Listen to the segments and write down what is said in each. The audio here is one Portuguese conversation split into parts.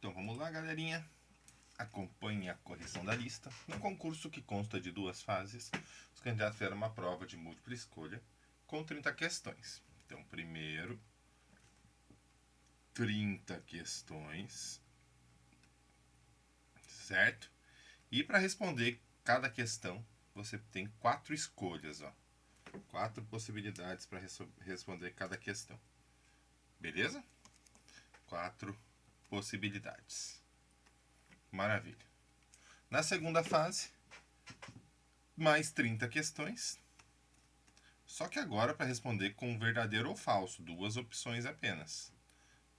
Então vamos lá, galerinha. Acompanhe a correção da lista. No concurso, que consta de 2 fases, os candidatos fizeram uma prova de múltipla escolha com 30 questões. Então, primeiro, 30 questões, certo? E para responder cada questão, você tem 4 escolhas, ó. 4 possibilidades para responder cada questão. Beleza? 4 possibilidades. Maravilha. Na segunda fase, mais 30 questões. Só que agora para responder com verdadeiro ou falso, 2 opções apenas.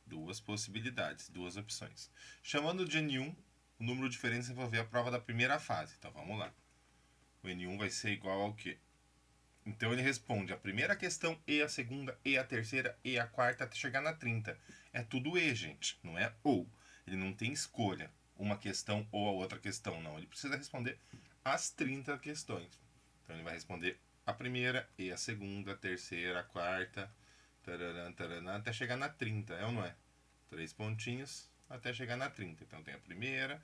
2 possibilidades, 2 opções. Chamando de N1, o número de diferentes envolver a prova da primeira fase. Então vamos lá. O N1 vai ser igual ao quê? Então ele responde a primeira questão e a segunda e a terceira e a quarta até chegar na 30. É tudo E, gente, não é ou. Ele não tem escolha, uma questão ou a outra questão, não. Ele precisa responder as 30 questões. Então ele vai responder a primeira e a segunda, a terceira, a quarta, tararam, tararam, até chegar na 30, é ou não é? 3 pontinhos até chegar na 30. Então tem a primeira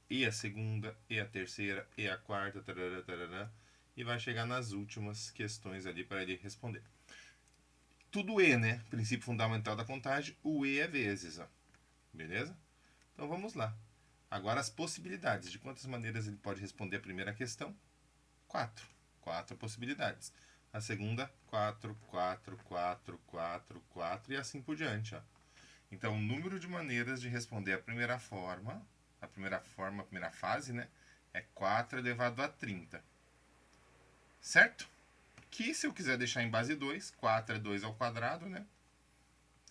e a segunda e a terceira e a quarta, tararam, tararam, e vai chegar nas últimas questões ali para ele responder. Tudo E, né? Princípio fundamental da contagem, o E é vezes, ó. Beleza? Então vamos lá. Agora as possibilidades. De quantas maneiras ele pode responder a primeira questão? 4. 4 possibilidades. A segunda, 4, 4, 4, 4, 4 e assim por diante, ó. Então o número de maneiras de responder a primeira fase, né? É 4 elevado a 30. Certo? Que se eu quiser deixar em base 2, 4 é 2 ao quadrado, né?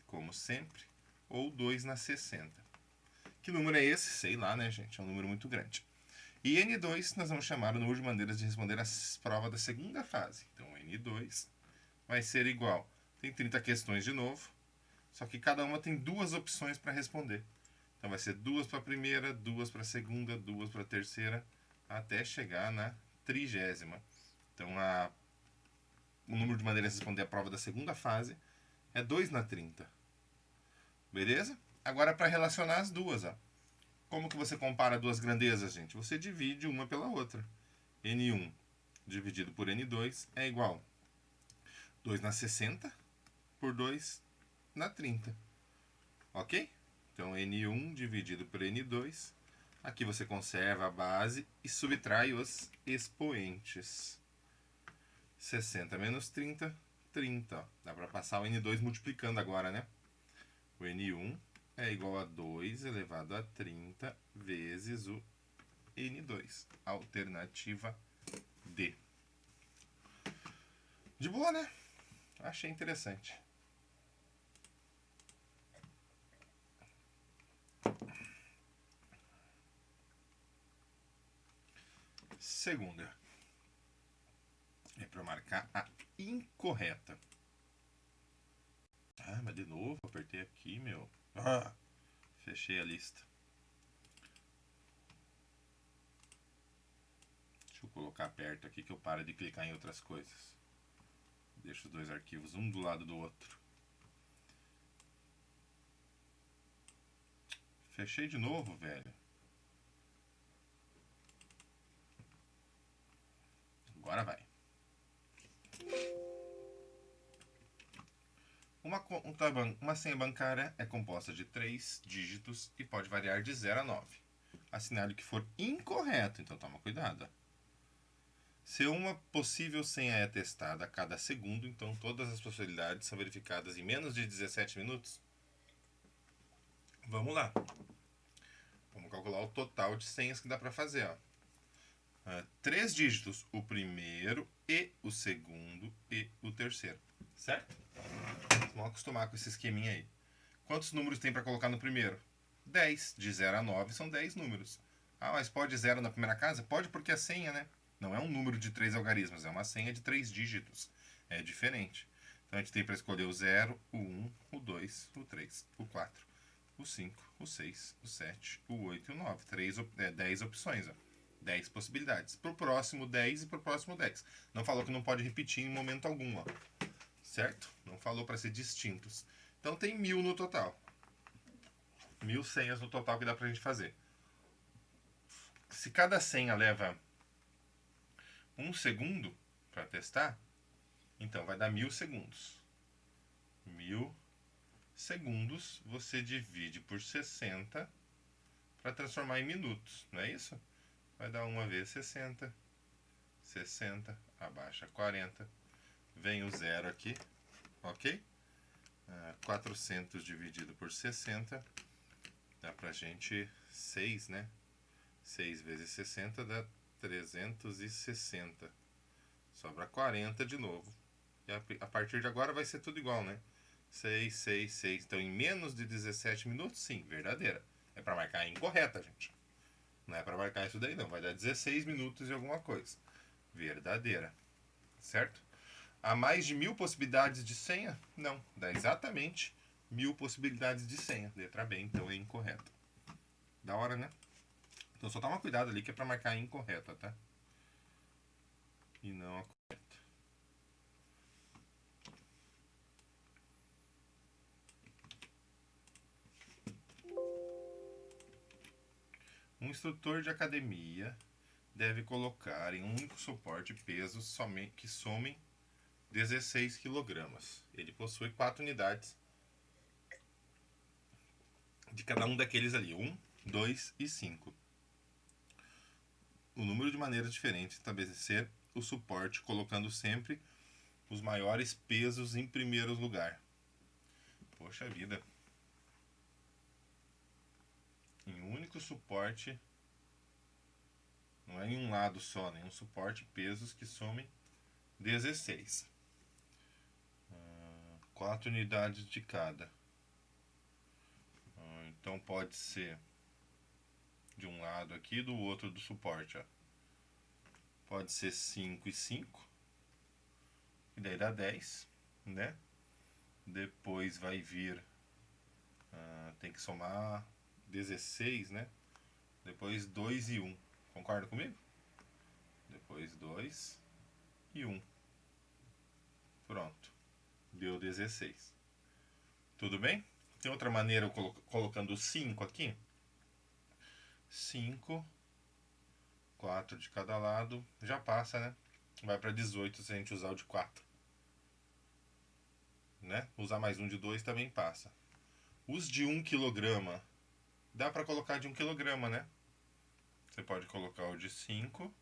Como sempre. Ou 2 na 60. Que número é esse? Sei lá, né, gente? É um número muito grande. E N2 nós vamos chamar o número de maneiras de responder a prova da segunda fase. Então N2 vai ser igual. Tem 30 questões de novo. Só que cada uma tem 2 opções para responder. Então vai ser 2 para a primeira, 2 para a segunda, 2 para a terceira, até chegar na 30ª. Então o número de maneiras de responder a prova da segunda fase é 2 na 30. Beleza? Agora para relacionar as duas, ó. Como que você compara duas grandezas, gente? Você divide uma pela outra. N1 dividido por N2 é igual 2 na 60 por 2 na 30. Ok? Então N1 dividido por N2. Aqui você conserva a base e subtrai os expoentes. 60 menos 30, 30. Ó. Dá para passar o N2 multiplicando agora, né? O N1 é igual a 2 elevado a 30 vezes o N2. Alternativa D. De boa, né? Achei interessante. Segunda. É para marcar a incorreta. Ah, mas de novo, apertei aqui, meu. Ah, fechei a lista. Deixa eu colocar perto aqui que eu paro de clicar em outras coisas. Deixo os 2 arquivos um do lado do outro. Fechei de novo, velho. Agora vai. Uma senha bancária é composta de 3 dígitos e pode variar de 0 a 9. Assinale o que for incorreto, então toma cuidado. Se uma possível senha é testada a cada segundo, então todas as possibilidades são verificadas em menos de 17 minutos. Vamos lá. Vamos calcular o total de senhas que dá para fazer. Ó. 3 dígitos, o primeiro e o segundo e o terceiro. Certo? Vamos acostumar com esse esqueminha aí. Quantos números tem para colocar no primeiro? 10. De 0 a 9 são 10 números. Ah, mas pode 0 na primeira casa? Pode, porque a senha, né? Não é um número de 3 algarismos, é uma senha de 3 dígitos. É diferente. Então a gente tem para escolher o 0, o 1, o 2, o 3, o 4, o 5, o 6, o 7, o 8 e o 9. 10 opções, ó. 10 possibilidades. Para o próximo 10 e para o próximo 10. Não falou que não pode repetir em momento algum, ó. Certo? Não falou para ser distintos. Então tem 1000 no total. 1000 senhas no total que dá pra gente fazer. Se cada senha leva 1 segundo para testar, então vai dar 1000 segundos. 1000 segundos você divide por 60 para transformar em minutos, não é isso? Vai dar 1 vezes 60, 60, abaixa 40, vem o zero aqui, ok? 400 dividido por 60, dá pra gente 6, né? 6 vezes 60 dá 360. Sobra 40 de novo. E a partir de agora vai ser tudo igual, né? 6, 6, 6. Então, em menos de 17 minutos, sim, verdadeira. É para marcar incorreta, gente. Não é para marcar isso daí, não. Vai dar 16 minutos e alguma coisa. Verdadeira. Certo? Há mais de 1000 possibilidades de senha? Não. Dá exatamente 1000 possibilidades de senha. Letra B, então, é incorreta. Da hora, né? Então, só toma cuidado ali que é para marcar incorreta, tá? E não a correta. Um instrutor de academia deve colocar em um único suporte pesos que somem 16 kg. Ele possui 4 unidades de cada um daqueles ali, 1, 2 e 5. O número de maneiras diferentes de estabelecer o suporte, colocando sempre os maiores pesos em primeiro lugar. Poxa vida. Em um único suporte, não é em um lado só, né? Um suporte pesos que somem 16. 4 unidades de cada. Então pode ser de um lado aqui, do outro do suporte, ó. Pode ser 5 e 5, e daí dá 10, né? Depois vai vir, tem que somar 16, né? Depois 2 e 1, concorda comigo? Depois 2 e 1. Pronto, deu 16. Tudo bem? Tem outra maneira, eu colocando 5 aqui. 5, 4 de cada lado, já passa, né? Vai para 18 se a gente usar o de 4. Né? Usar mais um de 2 também passa. Os de 1 kg, dá para colocar de 1 kg, né? Você pode colocar o de 5,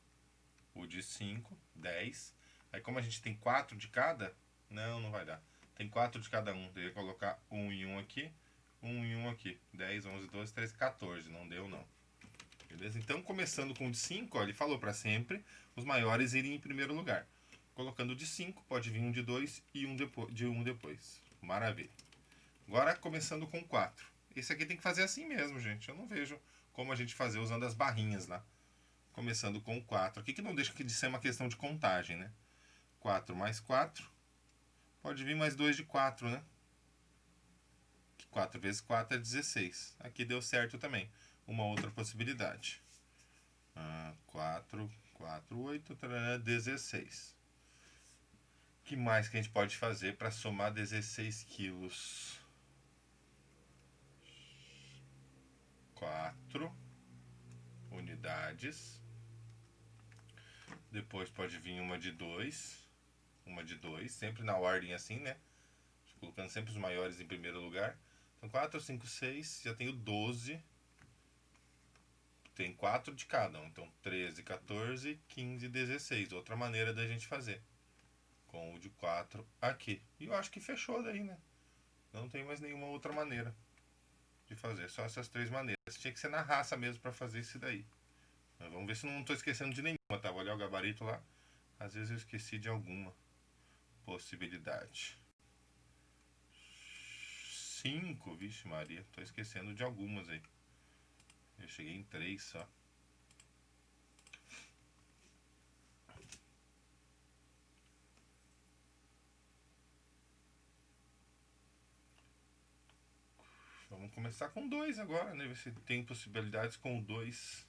10. Aí como a gente tem 4 de cada, não vai dar. Tem 4 de cada um, teria que colocar 1 e 1 aqui, 1 e 1 aqui. 10, 11, 12, 13, 14, não deu não. Beleza? Então, começando com o de 5, ó, ele falou para sempre os maiores irem em primeiro lugar. Colocando o de 5, pode vir um de 2 e um de 1 depois. Maravilha. Agora, começando com 4. Esse aqui tem que fazer assim mesmo, gente. Eu não vejo como a gente fazer usando as barrinhas lá. Começando com 4. Aqui que não deixa de ser uma questão de contagem, né? 4 mais 4. Pode vir mais 2 de 4, né? 4 vezes 4 é 16. Aqui deu certo também. Uma outra possibilidade. 4, 4, 8, 16. O que mais que a gente pode fazer para somar 16 quilos? 4 unidades. Depois pode vir uma de 2. Uma de 2, sempre na ordem assim, né? Colocando sempre os maiores em primeiro lugar. Então 4, 5, 6, já tenho 12. Tem 4 de cada um. Então 13, 14, 15, 16. Outra maneira da gente fazer. Com o de 4 aqui. E eu acho que fechou daí, né? Não tem mais nenhuma outra maneira de fazer. Só essas 3 maneiras. Tinha que ser na raça mesmo para fazer isso daí. Mas vamos ver se eu não estou esquecendo de nenhuma, tá? Vou olhar o gabarito lá. Às vezes eu esqueci de alguma possibilidade. 5, vixe Maria. Tô esquecendo de algumas aí. Eu cheguei em 3 só. Vamos começar com 2 agora, né? Ver se tem possibilidades com 2.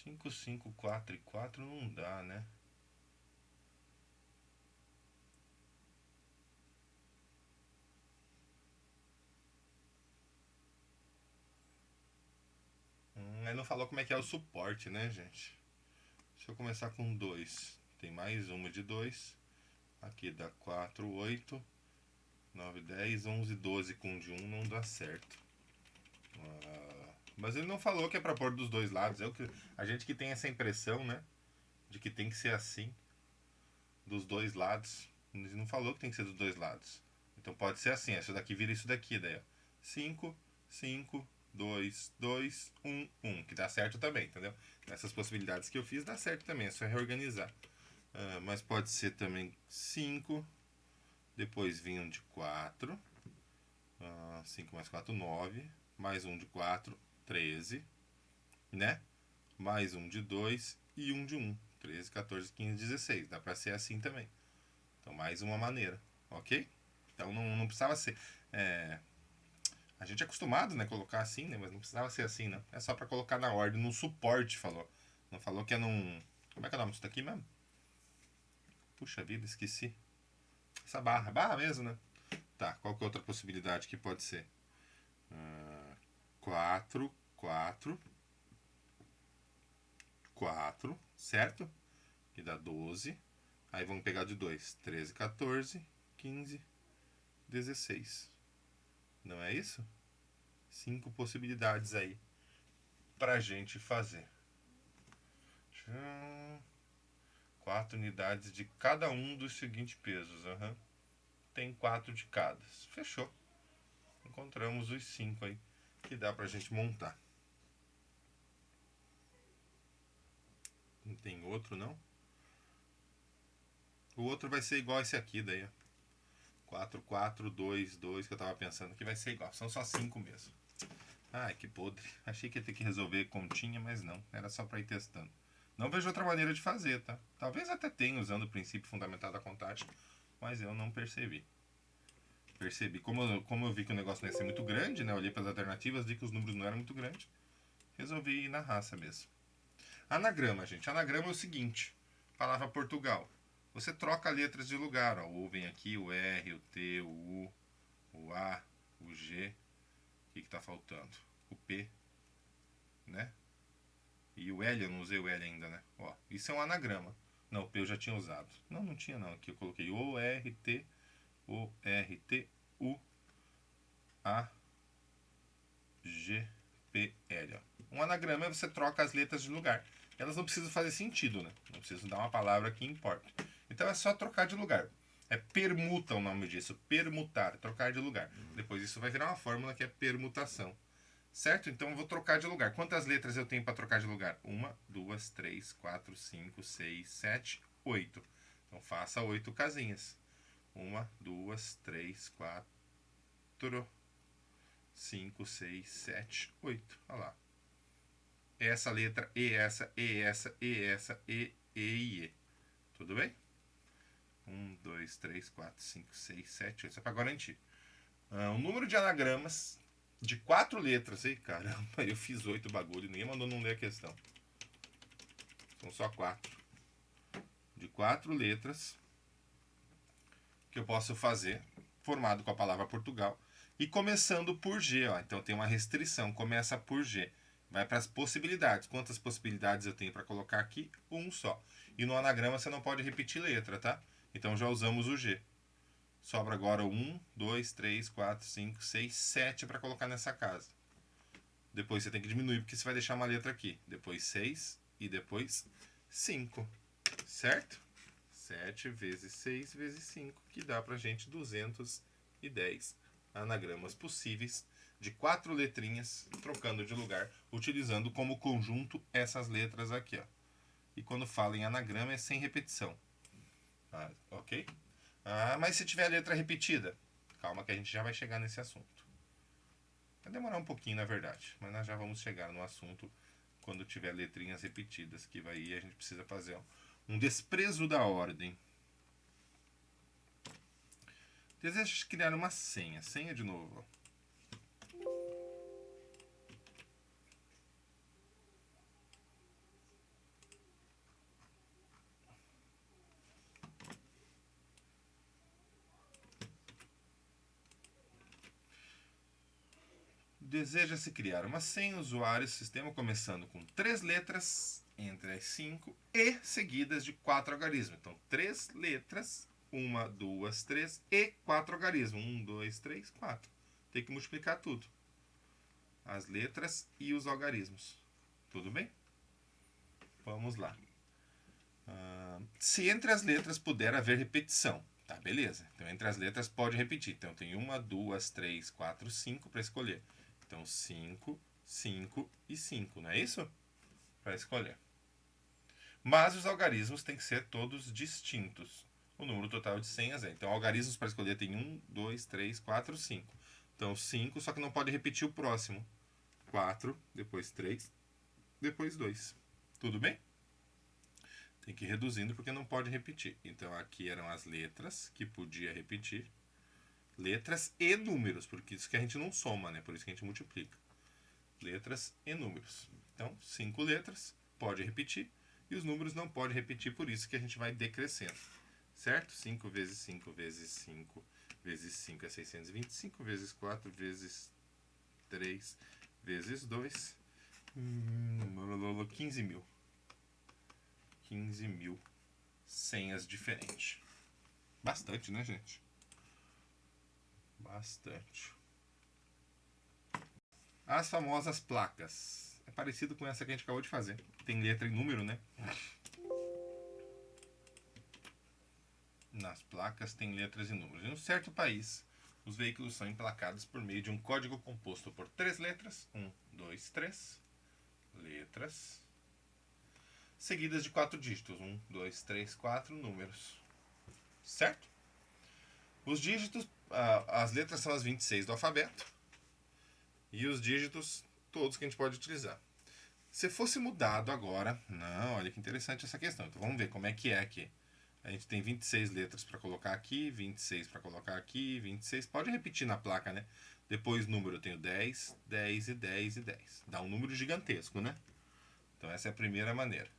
5, 5, 4 e 4 não dá, né? não falou como é que é o suporte, né, gente? Se eu começar com 2, tem mais uma de 2. Aqui dá 4, 8, 9, 10, 11, 12 com de 1 não dá certo. Mas ele não falou que é pra pôr dos dois lados. A gente que tem essa impressão, né? De que tem que ser assim. Dos dois lados. Ele não falou que tem que ser dos dois lados. Então pode ser assim. Isso daqui vira isso daqui. Daí, ó. 5, 5, 2, 2, 1, 1. Que dá certo também, entendeu? Nessas possibilidades que eu fiz dá certo também. É só reorganizar. Mas pode ser também 5. Depois vem um de 4. 5 mais 4, 9. Mais um de 4, 13. Né? Mais um de 2 e um de 1. 13, 14, 15, 16. Dá pra ser assim também. Então, mais uma maneira. Ok? Então, não precisava ser... A gente é acostumado, né? Colocar assim, né? Mas não precisava ser assim, não. É só pra colocar na ordem, no suporte, falou. Não falou que é num... Como é que é o nome disso daqui mesmo? Puxa vida, esqueci. Essa barra. Barra mesmo, né? Tá, qual que é outra possibilidade que pode ser? 4, 4, 4, certo? Que dá 12. Aí vamos pegar de 2. 13, 14, 15, 16. Não é isso? 5 possibilidades aí pra gente fazer. 4 unidades de cada um dos seguintes pesos. Tem 4 de cada. Fechou. Encontramos os 5 aí que dá pra gente montar. Não tem outro, não? O outro vai ser igual esse aqui, daí, ó. 4, 4, 2, 2, que eu tava pensando que vai ser igual. São só 5 mesmo. Ai, que podre. Achei que ia ter que resolver continha, mas não. Era só pra ir testando. Não vejo outra maneira de fazer, tá? Talvez até tenha usando o princípio fundamental da contagem, mas eu não percebi. Como eu vi que o negócio não ia ser muito grande, né? Eu olhei para as alternativas, vi que os números não eram muito grandes. Resolvi ir na raça mesmo. Anagrama, gente. Anagrama é o seguinte. Palavra Portugal. Você troca letras de lugar. Ó. O U vem aqui, o R, o T, o U, o A, o G. O que está faltando? O P, né? E o L, eu não usei o L ainda, né? Ó, isso é um anagrama. Não, o P eu já tinha usado. Não tinha não. Aqui eu coloquei O, R, T, U, A, G, P, L. Ó. Um anagrama é você troca as letras de lugar. Elas não precisam fazer sentido, né? Não preciso dar uma palavra que importa. Então é só trocar de lugar. É permuta o nome disso. Permutar, trocar de lugar. Depois isso vai virar uma fórmula que é permutação. Certo? Então eu vou trocar de lugar. Quantas letras eu tenho para trocar de lugar? 1, 2, 3, 4, 5, 6, 7, 8. Então faça 8 casinhas. 1, 2, 3, 4, 5, 6, 7, 8. Olha lá. Essa letra, e essa, e essa, e essa, e. Tudo bem? 1, 2, 3, 4, 5, 6, 7, 8. Isso é para garantir. O número de anagramas de 4 letras. Ei, caramba, eu fiz 8 bagulho. Ninguém mandou não ler a questão. São só 4. De 4 letras que eu posso fazer, formado com a palavra Portugal. E começando por G. Ó. Então tem uma restrição. Começa por G. Vai para as possibilidades. Quantas possibilidades eu tenho para colocar aqui? Um só. E no anagrama você não pode repetir letra, tá? Então já usamos o G. Sobra agora 1, 2, 3, 4, 5, 6, 7 para colocar nessa casa. Depois você tem que diminuir porque você vai deixar uma letra aqui. Depois 6 e depois 5. Certo? 7 vezes 6 vezes 5, que dá pra gente 210 anagramas possíveis de 4 letrinhas, trocando de lugar, utilizando como conjunto essas letras aqui, ó. E quando fala em anagrama é sem repetição. Ok? Mas se tiver a letra repetida, calma que a gente já vai chegar nesse assunto. Vai demorar um pouquinho, na verdade, mas nós já vamos chegar no assunto quando tiver letrinhas repetidas, que vai ir, a gente precisa fazer um desprezo da ordem. Deseja criar uma senha. Senha de novo. Deseja-se criar uma senha usuário sistema começando com 3 letras entre as 5 e seguidas de 4 algarismos. Então, 3 letras, 1, 2, 3 e 4 algarismos. 1, 2, 3, 4. Tem que multiplicar tudo. As letras e os algarismos. Tudo bem? Vamos lá. Se entre as letras puder haver repetição. Tá, beleza. Então, entre as letras pode repetir. Então, tem 1, 2, 3, 4, 5 para escolher. Então, 5, 5 e 5, não é isso? Para escolher. Mas os algarismos têm que ser todos distintos. O número total de senhas é. Então, algarismos para escolher tem 1, 2, 3, 4, 5. Então, 5, só que não pode repetir o próximo. 4, depois 3, depois 2. Tudo bem? Tem que ir reduzindo porque não pode repetir. Então, aqui eram as letras que podia repetir. Letras e números, porque isso que a gente não soma, né? Por isso que a gente multiplica. Letras e números. Então, 5 letras, pode repetir. E os números não podem repetir, por isso que a gente vai decrescendo. Certo? 5 vezes 5 vezes 5 vezes 5 é 625, vezes 4 vezes 3 vezes 2. 15 mil. 15 mil senhas diferentes. Bastante, né, gente? Bastante. As famosas placas. É parecido com essa que a gente acabou de fazer. Tem letra e número, né? Nas placas tem letras e números. Em um certo país, os veículos são emplacados por meio de um código composto por 3 letras. 1, 2, 3. Letras. Seguidas de 4 dígitos. 1, 2, 3, 4 números. Certo? Os dígitos, as letras são as 26 do alfabeto. E os dígitos, todos que a gente pode utilizar. Se fosse mudado agora... Não, olha que interessante essa questão. Então vamos ver como é que é aqui. A gente tem 26 letras para colocar aqui, 26 para colocar aqui, 26. Pode repetir na placa, né? Depois número eu tenho 10, 10 e 10 e 10. Dá um número gigantesco, né? Então essa é a primeira maneira.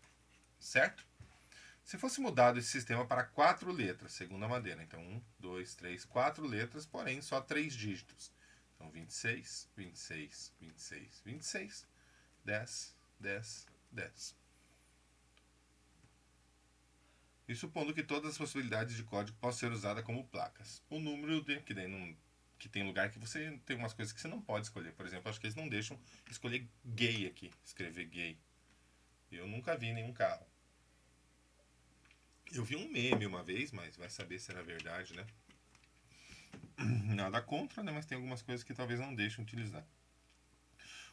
Certo? Se fosse mudado esse sistema para 4 letras, segunda maneira. Então 1, 2, 3, 4 letras, porém só 3 dígitos. Então 26, 26, 26, 26, 10, 10, 10. E supondo que todas as possibilidades de código possam ser usadas como placas. O número de... que daí não, que tem lugar que você tem umas coisas que você não pode escolher. Por exemplo, acho que eles não deixam escolher gay aqui. Escrever gay. Eu nunca vi nenhum carro. Eu vi um meme uma vez, mas vai saber se era verdade, né? Nada contra, né? Mas tem algumas coisas que talvez não deixem utilizar.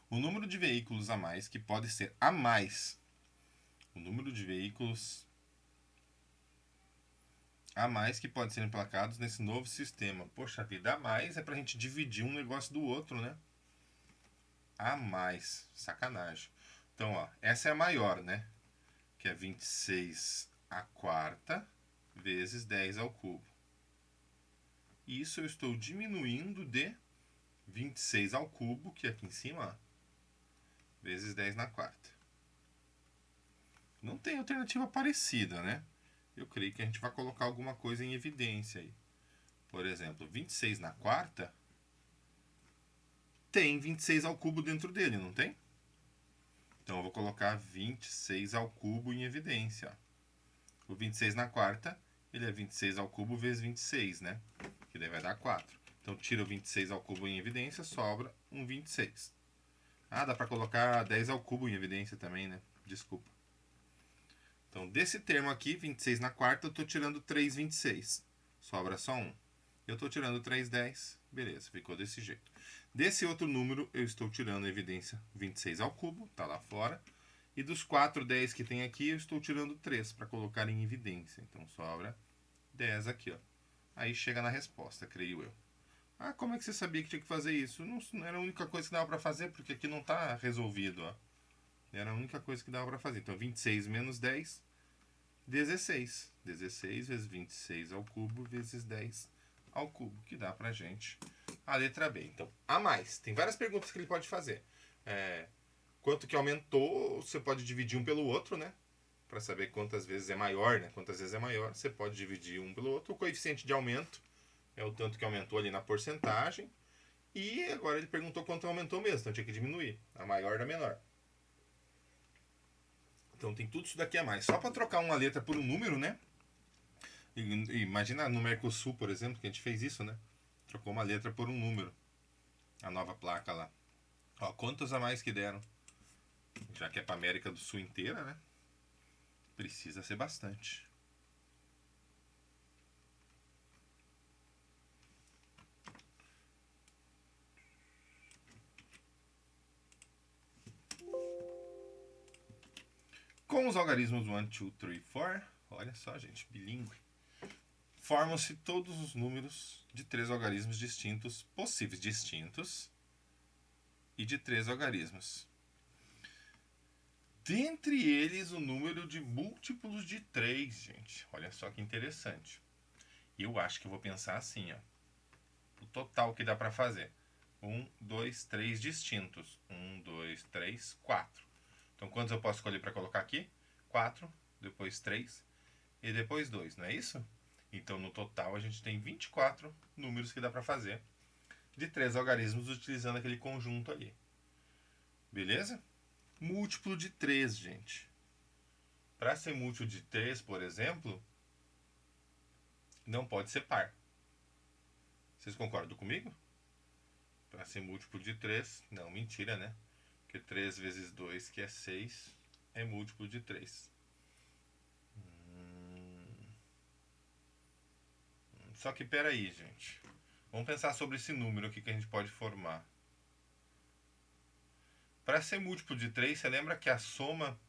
O número de veículos a mais que pode ser a mais. O número de veículos a mais que podem ser emplacados nesse novo sistema. Poxa vida, a mais é pra gente dividir um negócio do outro, né? A mais. Sacanagem. Então, ó, essa é a maior, né? Que é 26 a quarta vezes 10 ao cubo. Isso eu estou diminuindo de 26 ao cubo, que é aqui em cima, ó, vezes 10 na quarta. Não tem alternativa parecida, né? Eu creio que a gente vai colocar alguma coisa em evidência aí. Por exemplo, 26 na quarta tem 26 ao cubo dentro dele, não tem? Então eu vou colocar 26 ao cubo em evidência. Ó. O 26 na quarta, ele é 26 ao cubo vezes 26, né? Que daí vai dar 4. Então tira o 26 ao cubo em evidência, sobra um 26. Ah, dá pra colocar 10 ao cubo em evidência também, né? Desculpa. Então, desse termo aqui, 26 na quarta, eu estou tirando 3 26. Sobra só 1. Eu estou tirando 3 10. Beleza, ficou desse jeito. Desse outro número, eu estou tirando a evidência 26 ao cubo, está lá fora. E dos 4 10 que tem aqui, eu estou tirando 3 para colocar em evidência. Então, sobra 10 aqui, ó. Aí chega na resposta, creio eu. Ah, como é que você sabia que tinha que fazer isso? Não era a única coisa que dava para fazer, porque aqui não está resolvido, ó. Era a única coisa que dava para fazer. Então, 26 menos 10, 16. 16 vezes 26 ao cubo vezes 10 ao cubo, que dá pra gente a letra B. Então, a mais. Tem várias perguntas que ele pode fazer. Quanto que aumentou, você pode dividir um pelo outro, né? Para saber quantas vezes é maior, né? Quantas vezes é maior, você pode dividir um pelo outro. O coeficiente de aumento é o tanto que aumentou ali na porcentagem. E agora ele perguntou quanto aumentou mesmo, então tinha que diminuir. A maior da menor. Então tem tudo isso daqui a mais. Só para trocar uma letra por um número, né? Imagina no Mercosul, por exemplo, que a gente fez isso, né? Trocou uma letra por um número. A nova placa lá. Ó, quantos a mais que deram? Já que é para América do Sul inteira, né? Precisa ser bastante. Com os algarismos 1, 2, 3, 4, olha só, gente, bilíngue, formam-se todos os números de 3 algarismos distintos, possíveis distintos, e de 3 algarismos. Dentre eles, o número de múltiplos de 3, gente. Olha só que interessante. Eu acho que eu vou pensar assim, ó. O total que dá para fazer. 1, 2, 3 distintos. 1, 2, 3, 4. Então, quantos eu posso escolher para colocar aqui? 4, depois 3 e depois 2, não é isso? Então, no total, a gente tem 24 números que dá para fazer de 3 algarismos utilizando aquele conjunto ali. Beleza? Múltiplo de 3, gente. Para ser múltiplo de 3, por exemplo, não pode ser par. Vocês concordam comigo? Para ser múltiplo de 3, não, mentira, né? Porque 3 vezes 2, que é 6, é múltiplo de 3. Só que peraí, gente. Vamos pensar sobre esse número aqui que a gente pode formar. Para ser múltiplo de 3, você lembra que a soma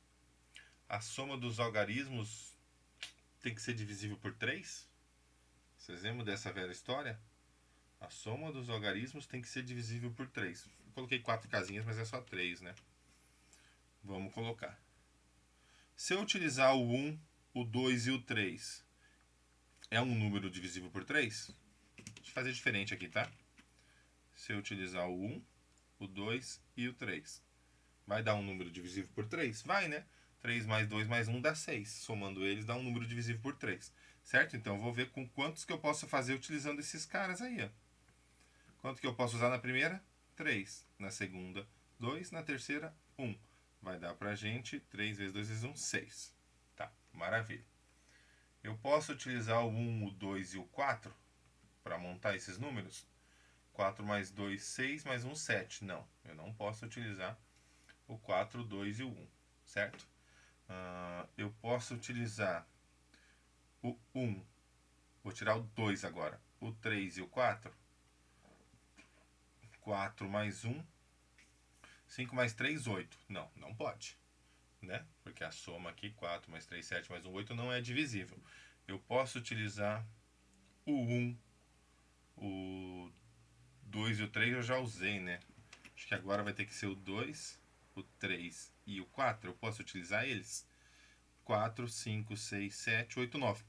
dos algarismos tem que ser divisível por 3? Vocês lembram dessa velha história? A soma dos algarismos tem que ser divisível por 3. Eu coloquei 4 casinhas, mas é só 3, né? Vamos colocar. Se eu utilizar o 1, o 2 e o 3, é um número divisível por 3? Deixa eu fazer diferente aqui, tá? Se eu utilizar o 1, o 2 e o 3, vai dar um número divisível por 3? Vai, né? 3 mais 2 mais 1 dá 6. Somando eles dá um número divisível por 3. Certo? Então eu vou ver com quantos que eu posso fazer utilizando esses caras aí, ó. Quanto que eu posso usar na primeira? 3. Na segunda, 2. Na terceira, 1. Vai dar pra gente 3 vezes 2 vezes 1, 6. Tá, maravilha. Eu posso utilizar o 1, o 2 e o 4 para montar esses números? 4 mais 2, 6, mais 1, 7. Não, eu não posso utilizar o 4, o 2 e o 1, certo? Eu posso utilizar o 1, vou tirar o 2 agora, o 3 e o 4. 4 mais 1, 5 mais 3, 8. Não, não pode, né? Porque a soma aqui, 4 mais 3, 7 mais 1, 8, não é divisível. Eu posso utilizar o 1, o 2 e o 3 eu já usei, né? Acho que agora vai ter que ser o 2, o 3 e o 4. Eu posso utilizar eles? 4, 5, 6, 7, 8, 9.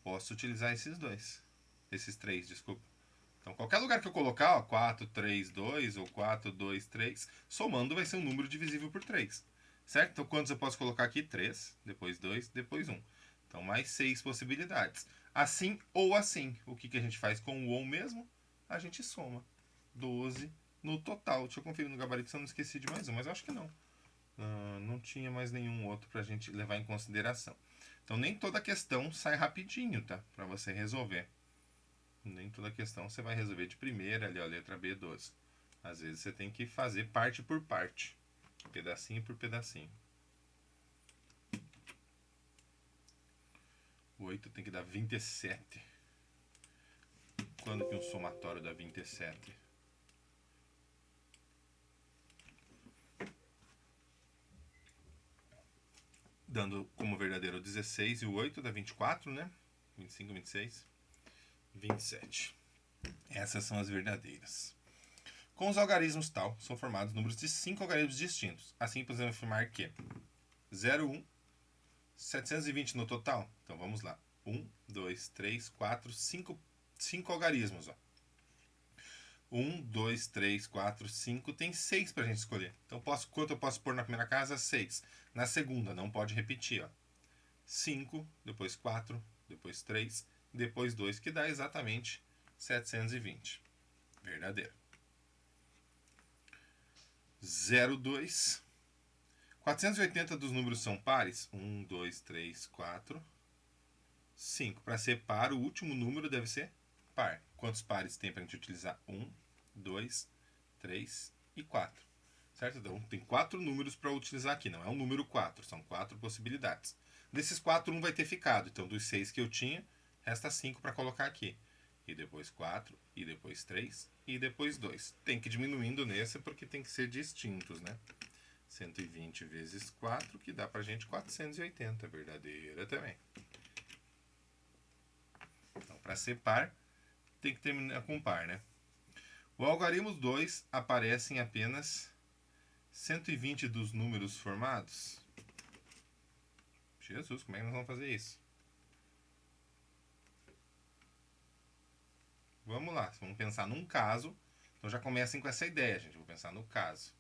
Posso utilizar esses dois. Esses três, desculpa. Então, qualquer lugar que eu colocar, ó, 4, 3, 2 ou 4, 2, 3, somando vai ser um número divisível por 3. Certo? Então, quantos eu posso colocar aqui? 3, depois 2, depois 1. Então, mais 6 possibilidades. Assim ou assim. O que a gente faz com o ou mesmo? A gente soma. 12 no total. Deixa eu conferir no gabarito se eu não esqueci de mais um, mas eu acho que não. Não tinha mais nenhum outro pra gente levar em consideração. Então, nem toda questão sai rapidinho, tá? Pra você resolver. Nem toda questão você vai resolver de primeira ali, ó, letra B, 12. Às vezes você tem que fazer parte por parte. Pedacinho por pedacinho. O 8 tem que dar 27. Quando que um somatório dá 27? Dando como verdadeiro o 16 e o 8 dá 24, né? 25, 26, 27. Essas são as verdadeiras. Com os algarismos tal, são formados números de 5 algarismos distintos. Assim podemos afirmar que 0, 1, 720 no total. Então vamos lá. 1, 2, 3, 4, 5 algarismos. Ó. 1, 2, 3, 4, 5. Tem 6 para a gente escolher. Então quanto eu posso pôr na primeira casa? 6. Na segunda, não pode repetir. Ó. 5, depois 4, depois 3, depois 2, que dá exatamente 720. Verdadeiro. 02. 480 dos números são pares? 1, 2, 3, 4, 5. Para ser par, o último número deve ser par. Quantos pares tem para a gente utilizar? 1, 2, 3 e 4. Certo? Então, tem 4 números para utilizar aqui. Não é um número 4, são 4 possibilidades. Desses 4, um vai ter ficado. Então, dos 6 que eu tinha, resta 5 para colocar aqui. E depois 4, e depois 3, e depois 2. Tem que ir diminuindo nesse porque tem que ser distintos, né? 120 vezes 4, que dá pra gente 480, verdadeira também. Então, para ser par, tem que terminar com par, né? O algarismo 2 aparece em apenas 120 dos números formados. Jesus, como é que nós vamos fazer isso? Vamos lá, vamos pensar num caso. Então já comecem com essa ideia, gente. Vou pensar no caso.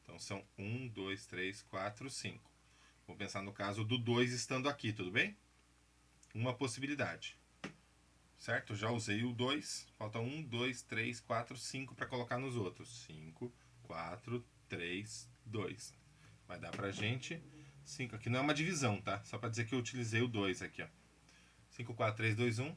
Então são 1, 2, 3, 4, 5. Vou pensar no caso do 2 estando aqui, tudo bem? Uma possibilidade. Certo? Já usei o 2. Falta 1, 2, 3, 4, 5 para colocar nos outros. 5, 4, 3, 2. Vai dar pra gente 5. Aqui não é uma divisão, tá? Só para dizer que eu utilizei o 2 aqui, ó. 5, 4, 3, 2, 1.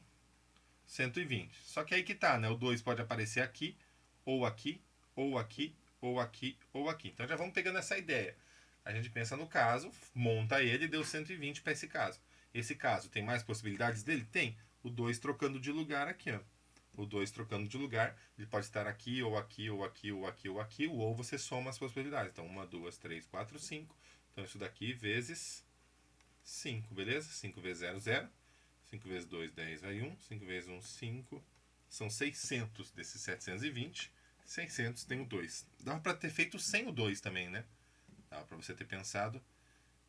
120. Só que aí que tá, né? O 2 pode aparecer aqui, ou aqui, ou aqui, ou aqui, ou aqui. Então já vamos pegando essa ideia. A gente pensa no caso, monta ele e deu 120 para esse caso. Esse caso tem mais possibilidades dele? Tem. O 2 trocando de lugar aqui, ó. O 2 trocando de lugar, ele pode estar aqui, ou aqui, ou aqui, ou aqui, ou aqui, ou você soma as possibilidades. Então, 1, 2, 3, 4, 5. Então, isso daqui vezes 5, beleza? 5 vezes 0, 0. 5 vezes 2, 10, vai 1. 5 vezes 1, 5. São 600 desses 720. 600 tem o 2. Dava para ter feito sem o 2 também, né? Dava para você ter pensado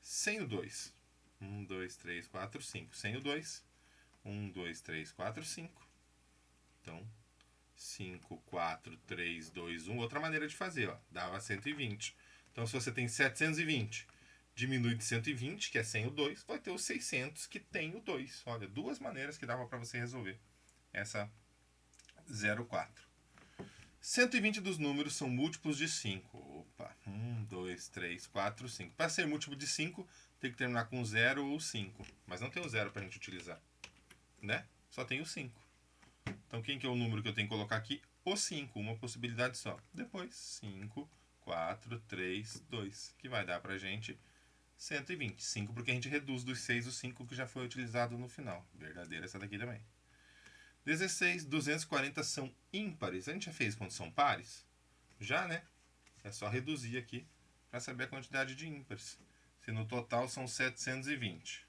sem o 2. 1, 2, 3, 4, 5. Sem o 2. 1, 2, 3, 4, 5. Então, 5, 4, 3, 2, 1. Outra maneira de fazer, ó. Dava 120. Então, se você tem 720, diminui de 120, que é sem o 2, vai ter os 600, que tem o 2. Olha, duas maneiras que dava para você resolver essa 04. 120 dos números são múltiplos de 5. Opa, 1, 2, 3, 4, 5. Para ser múltiplo de 5, tem que terminar com 0 ou 5. Mas não tem o 0 para a gente utilizar, né? Só tem o 5. Então, quem que é o número que eu tenho que colocar aqui? O 5, uma possibilidade só. Depois, 5, 4, 3, 2, que vai dar pra gente 120. 5 porque a gente reduz dos 6 o 5 que já foi utilizado no final. Verdadeira essa daqui também. 16, 240 são ímpares. A gente já fez quando são pares? Já, né? É só reduzir aqui para saber a quantidade de ímpares. Se no total são 720,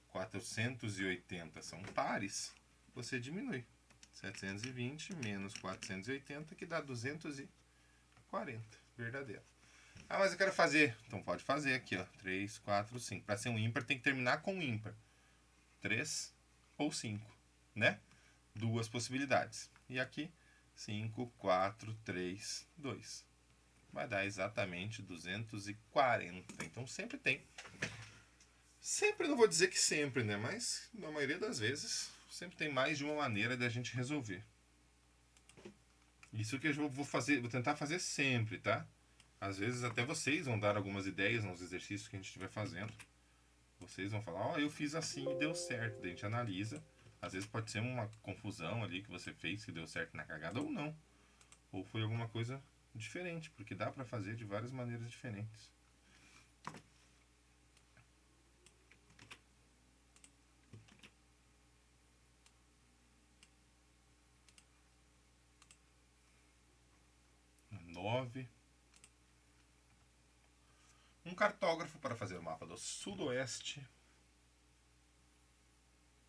480 são pares, você diminui. 720 menos 480, que dá 240. Verdadeiro. Ah, mas eu quero fazer. Então pode fazer aqui, ó. 3, 4, 5. Para ser um ímpar tem que terminar com ímpar. 3 ou 5, né? Duas possibilidades. E aqui, 5, 4, 3, 2. Vai dar exatamente 240. Então sempre tem. Sempre, não vou dizer que sempre, né? Mas na maioria das vezes, sempre tem mais de uma maneira da gente resolver. Isso que eu vou fazer, vou tentar fazer sempre, tá? Às vezes até vocês vão dar algumas ideias nos exercícios que a gente estiver fazendo. Vocês vão falar, ó, eu fiz assim e deu certo. Daí a gente analisa. Às vezes pode ser uma confusão ali que você fez que deu certo na cagada ou não. Ou foi alguma coisa diferente, porque dá pra fazer de várias maneiras diferentes. Um cartógrafo para fazer o mapa do sudoeste.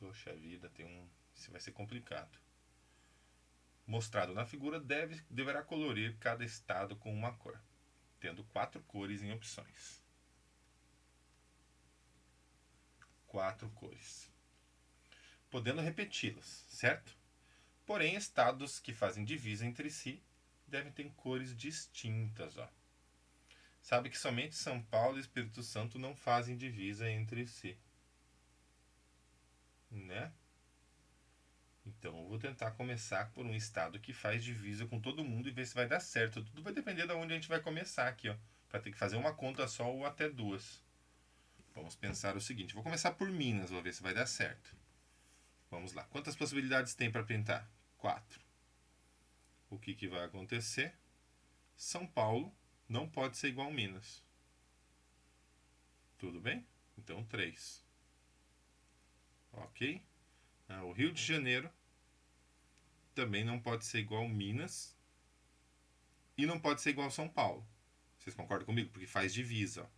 Poxa vida, isso vai ser complicado. Mostrado na figura, deverá colorir cada estado com uma cor, tendo 4 cores em opções. 4 cores. Podendo repeti-las, certo? Porém, estados que fazem divisa entre si devem ter cores distintas, ó. Sabe que somente São Paulo e Espírito Santo não fazem divisa entre si, né? Então eu vou tentar começar por um estado que faz divisa com todo mundo e ver se vai dar certo. Tudo vai depender de onde a gente vai começar aqui, ó. Para ter que fazer uma conta só ou até duas. Vamos pensar o seguinte, vou começar por Minas, vou ver se vai dar certo. Vamos lá, quantas possibilidades tem para pintar? 4. O que vai acontecer? São Paulo não pode ser igual a Minas. Tudo bem? Então 3. Ok? O Rio de Janeiro também não pode ser igual a Minas e não pode ser igual a São Paulo. Vocês concordam comigo? Porque faz divisa. Ó.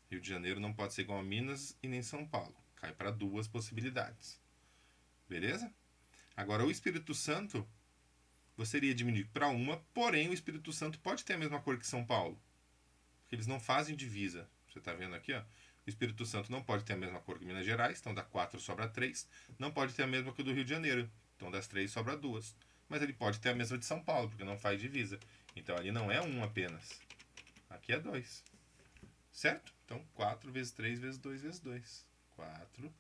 Rio de Janeiro não pode ser igual a Minas e nem São Paulo. Cai para 2 possibilidades. Beleza? Agora o Espírito Santo você iria diminuir para 1, porém o Espírito Santo pode ter a mesma cor que São Paulo. Porque eles não fazem divisa. Você está vendo aqui, ó? O Espírito Santo não pode ter a mesma cor que Minas Gerais, então dá 4, sobra 3. Não pode ter a mesma que o do Rio de Janeiro, então das 3 sobra 2. Mas ele pode ter a mesma de São Paulo, porque não faz divisa. Então ali não é 1 apenas. Aqui é 2. Certo? Então 4 vezes 3 vezes 2 vezes 2. 4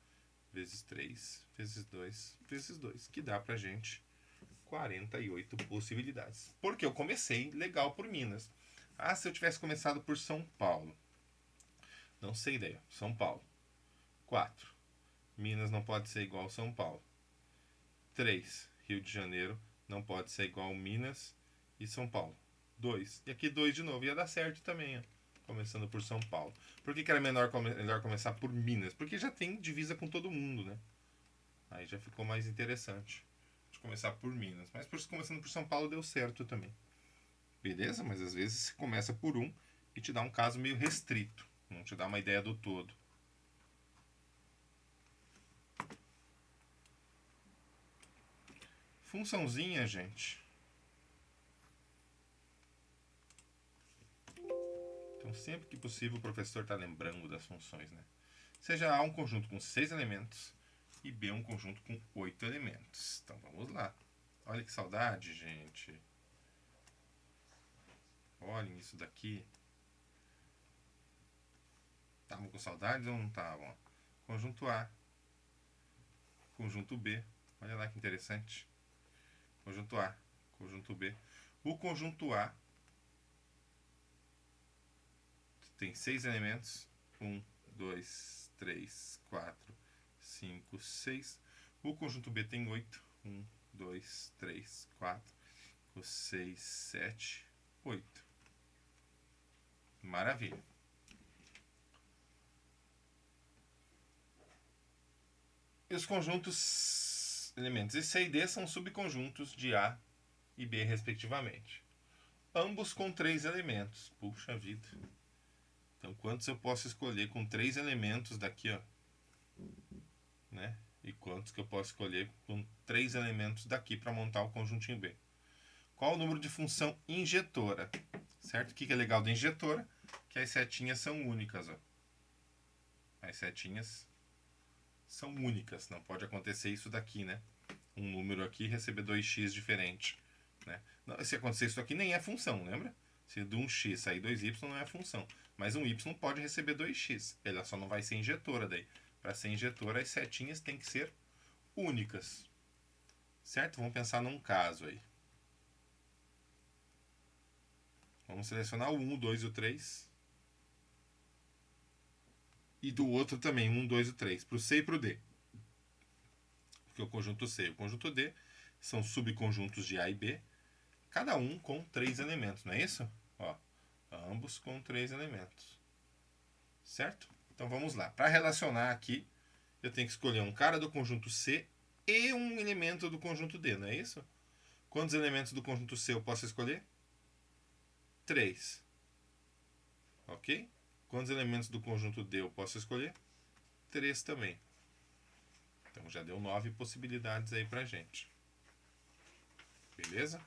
vezes 3 vezes 2 vezes 2. Que dá pra gente 48 possibilidades. Porque eu comecei legal por Minas. Ah, se eu tivesse começado por São Paulo. Não sei ideia. São Paulo. 4. Minas não pode ser igual a São Paulo. 3. Rio de Janeiro não pode ser igual a Minas e São Paulo. 2. E aqui 2 de novo. Ia dar certo também, ó. Começando por São Paulo. Por que era melhor começar por Minas? Porque já tem divisa com todo mundo, né? Aí já ficou mais interessante de começar por Minas. Mas começando por São Paulo deu certo também. Beleza? Mas às vezes você começa por um e te dá um caso meio restrito. Não te dá uma ideia do todo. Funçãozinha, gente. Então, sempre que possível, o professor está lembrando das funções, né? Seja A um conjunto com 6 elementos e B um conjunto com 8 elementos. Então, vamos lá. Olha que saudade, gente. Olhem isso daqui. Estavam com saudades ou não estavam? Conjunto A. Conjunto B. Olha lá que interessante. Conjunto A. Conjunto B. O conjunto A tem 6 elementos. 1, 2, 3, 4, 5, 6. O conjunto B tem 8. 1, 2, 3, 4, 5, 6, 7, 8. Maravilha. E os conjuntos elementos C e D são subconjuntos de A e B, respectivamente. Ambos com 3 elementos. Puxa vida. Então, quantos eu posso escolher com 3 elementos daqui, ó? Né? E quantos que eu posso escolher com 3 elementos daqui para montar o conjuntinho B? Qual o número de função injetora? Certo? O que é legal da injetora? Que as setinhas são únicas, ó. As setinhas são únicas. Não pode acontecer isso daqui, né? Um número aqui receber 2x diferente. Né? Não, se acontecer isso aqui, nem é função, lembra? Se de um x sair 2y, não é função. Mas um y pode receber 2x. Ela só não vai ser injetora daí. Para ser injetora, as setinhas têm que ser únicas. Certo? Vamos pensar num caso aí. Vamos selecionar o 1, o 2 e o 3. E do outro também, 1, 2 e 3. Para o C e para o D. Porque o conjunto C e o conjunto D são subconjuntos de A e B, cada um com 3 elementos, não é isso? Ó, ambos com 3 elementos. Certo? Então vamos lá. Para relacionar aqui, eu tenho que escolher um cara do conjunto C e um elemento do conjunto D, não é isso? Quantos elementos do conjunto C eu posso escolher? 3. Ok? Quantos elementos do conjunto D eu posso escolher? 3 também. Então já deu 9 possibilidades aí pra gente. Beleza?